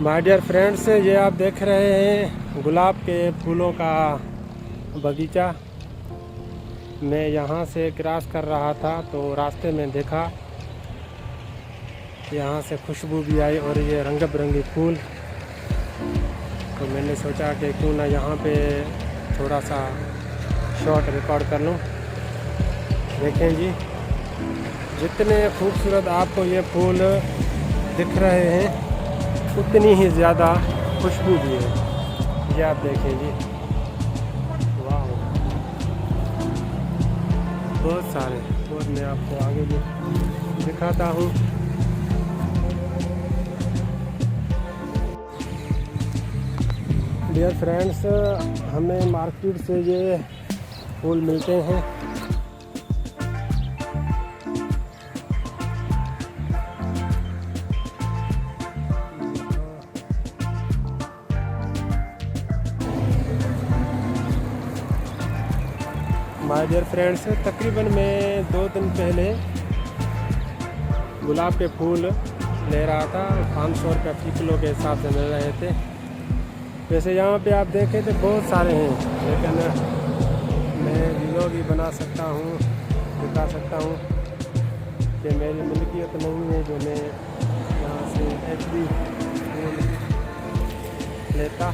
My dear friends, ये आप देख रहे हैं गुलाब के फूलों का बगीचा। मैं यहाँ से क्रॉस कर रहा था तो रास्ते में देखा, यहाँ से खुशबू भी आई और ये रंग बिरंगी फूल। तो मैंने सोचा कि क्यों ना यहाँ पे थोड़ा सा शॉट रिकॉर्ड कर लूँ। देखें जी, जितने खूबसूरत आपको ये फूल दिख रहे हैं उतनी ही ज़्यादा खुशबू भी है। ये आप देखें जी, वाह, बहुत सारे। और मैं आपको आगे भी दिखाता हूँ। डियर फ्रेंड्स, हमें मार्केट से ये फूल मिलते हैं। माय डियर फ्रेंड्स, तकरीबन मैं 2 दिन पहले गुलाब के फूल ले रहा था। 500 रुपये फी किलो के हिसाब से मिल रहे थे। वैसे यहाँ पे आप देखें तो बहुत सारे हैं, लेकिन मैं वीडियो भी बना सकता हूँ, दिखा सकता हूँ कि मेरी मिल्कियत नहीं है जो मैं यहाँ से एक भी फूल लेता।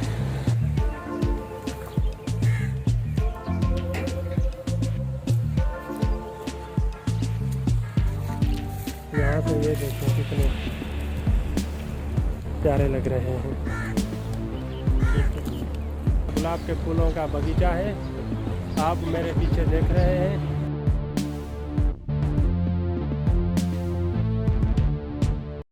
यहाँ से ये देखो कितने प्यारे लग रहे हैं। गुलाब के फूलों का बगीचा है, आप मेरे पीछे देख रहे हैं।